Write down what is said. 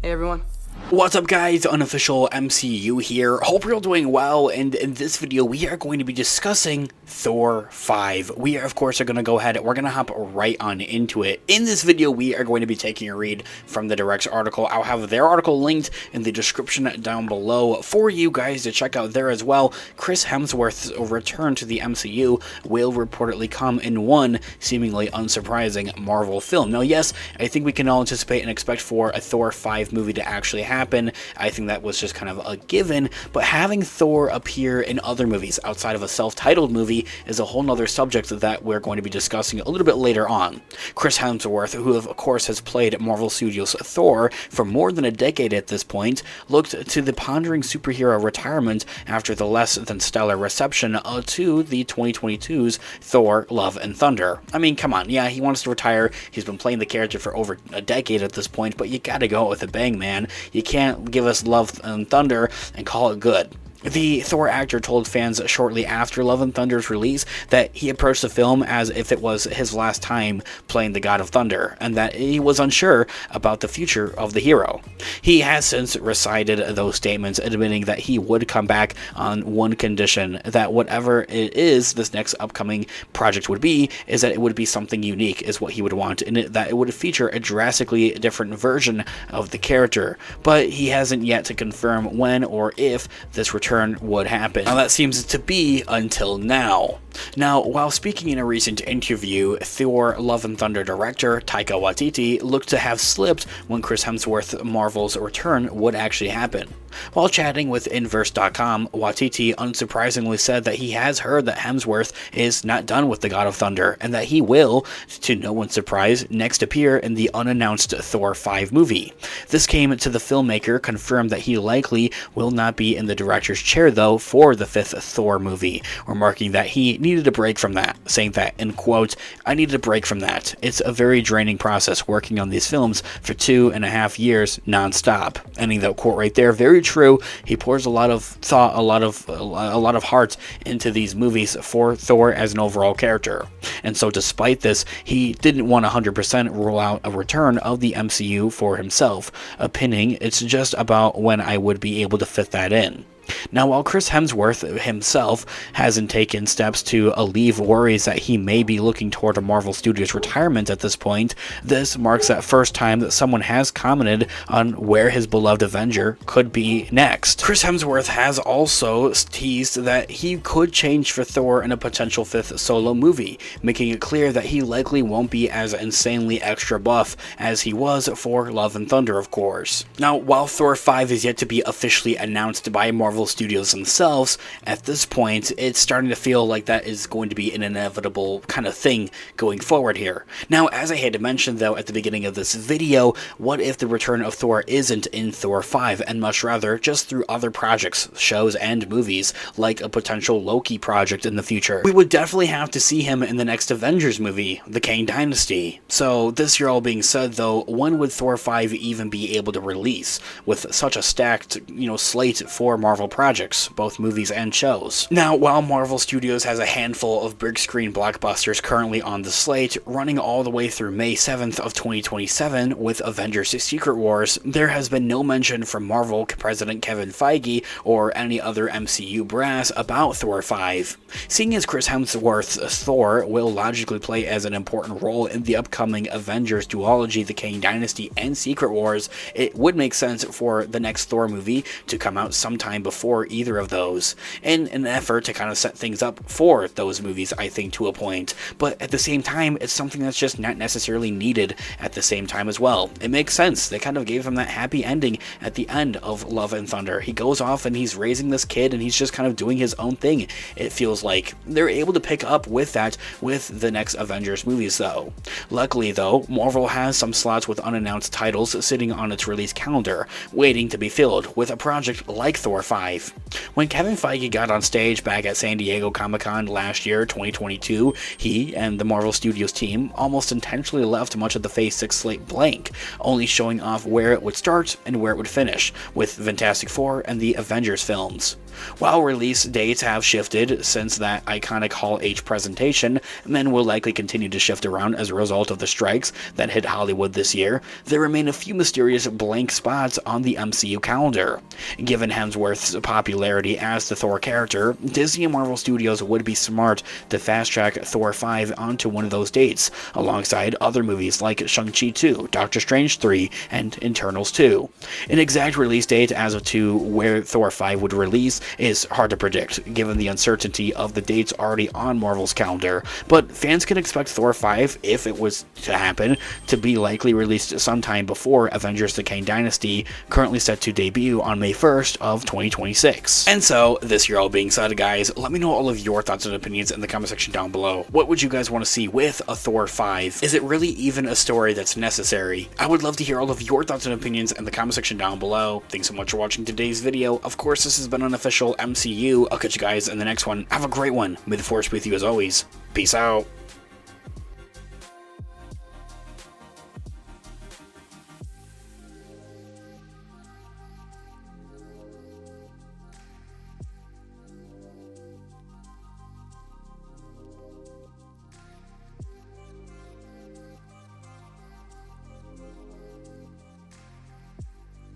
Hey everyone. What's up guys, Unofficial MCU here. Hope you're all doing well, and in this video we are going to be discussing Thor 5. We of course are going to go ahead, we're going to hop right on into it. In this video we are going to be taking a read from the Direct's article. I'll have their article linked in the description down below for you guys to check out there as well. Chris Hemsworth's return to the MCU will reportedly come in one seemingly unsurprising Marvel film. Now yes, I think we can all anticipate and expect for a Thor 5 movie to actually happen. I think that was just kind of a given, but having Thor appear in other movies outside of a self-titled movie is a whole nother subject that we're going to be discussing a little bit later on. Chris Hemsworth, who of course has played Marvel Studios' Thor for more than a decade at this point, looked to the pondering superhero retirement after the less than stellar reception to the 2022's Thor: Love and Thunder. I mean, come on, yeah, he wants to retire. He's been playing the character for over a decade at this point, but you gotta go with a bang, man. You can't give us Love and Thunder and call it good. The Thor actor told fans shortly after Love and Thunder's release that he approached the film as if it was his last time playing the God of Thunder, and that he was unsure about the future of the hero. He has since recited those statements, admitting that he would come back on one condition, that whatever it is this next upcoming project would be, is that it would be something unique, is what he would want, and that it would feature a drastically different version of the character. But he hasn't yet to confirm when or if this return would happen. Now that seems to be until now. Now, while speaking in a recent interview, Thor: Love and Thunder director Taika Waititi looked to have slipped when Chris Hemsworth Marvel's return would actually happen. While chatting with Inverse.com, Waititi unsurprisingly said that he has heard that Hemsworth is not done with the God of Thunder, and that he will, to no one's surprise, next appear in the unannounced Thor 5 movie. This came to the filmmaker confirmed that he likely will not be in the director's chair though for the 5th Thor movie, remarking that he needed a break from that, saying that, in quote, "I needed a break from that. It's a very draining process working on these films for 2.5 years non-stop." Ending that quote right there, very true. He pours a lot of thought, a lot of heart into these movies for Thor as an overall character. And so despite this, he didn't want 100% rule out a return of the MCU for himself, opinining it's just about when I would be able to fit that in. Now, while Chris Hemsworth himself hasn't taken steps to alleviate worries that he may be looking toward a Marvel Studios retirement at this point, this marks that first time that someone has commented on where his beloved Avenger could be next. Chris Hemsworth has also teased that he could change for Thor in a potential 5th solo movie, making it clear that he likely won't be as insanely extra buff as he was for Love and Thunder, of course. Now, while Thor 5 is yet to be officially announced by Marvel Studios themselves, at this point it's starting to feel like that is going to be an inevitable kind of thing going forward here. Now, as I had to mention though at the beginning of this video, what if the return of Thor isn't in Thor 5 and much rather just through other projects, shows, and movies, like a potential Loki project in the future? We would definitely have to see him in the next Avengers movie, The Kang Dynasty. So this year all being said though, when would Thor 5 even be able to release with such a stacked, slate for Marvel projects, both movies and shows? Now, while Marvel Studios has a handful of big screen blockbusters currently on the slate, running all the way through May 7th of 2027 with Avengers: Secret Wars, there has been no mention from Marvel President Kevin Feige or any other MCU brass about Thor 5. Seeing as Chris Hemsworth's Thor will logically play as an important role in the upcoming Avengers duology, The Kang Dynasty and Secret Wars, it would make sense for the next Thor movie to come out sometime before either of those, in an effort to kind of set things up for those movies, I think, to a point. But at the same time, it's something that's just not necessarily needed at the same time as well. It makes sense. They kind of gave him that happy ending at the end of Love and Thunder. He goes off and he's raising this kid and he's just kind of doing his own thing. It feels like they're able to pick up with that with the next Avengers movies though. Luckily though, Marvel has some slots with unannounced titles sitting on its release calendar, waiting to be filled with a project like Thor 5. When Kevin Feige got on stage back at San Diego Comic-Con last year, 2022, he and the Marvel Studios team almost intentionally left much of the Phase 6 slate blank, only showing off where it would start and where it would finish, with Fantastic Four and the Avengers films. While release dates have shifted since that iconic Hall H presentation, and then will likely continue to shift around as a result of the strikes that hit Hollywood this year, there remain a few mysterious blank spots on the MCU calendar. Given Hemsworth's popularity as the Thor character, Disney and Marvel Studios would be smart to fast-track Thor 5 onto one of those dates, alongside other movies like Shang-Chi 2, Doctor Strange 3, and Eternals 2. An exact release date as to where Thor 5 would release is hard to predict, given the uncertainty of the dates already on Marvel's calendar, but fans can expect Thor 5, if it was to happen, to be likely released sometime before Avengers: The Kang Dynasty, currently set to debut on May 1st of 2026. And so, this year all being said, guys, let me know all of your thoughts and opinions in the comment section down below. What would you guys want to see with a Thor 5? Is it really even a story that's necessary? I would love to hear all of your thoughts and opinions in the comment section down below. Thanks so much for watching today's video. Of course, this has been Unofficial MCU. I'll catch you guys in the next one. Have a great one. May the Force be with you as always. Peace out.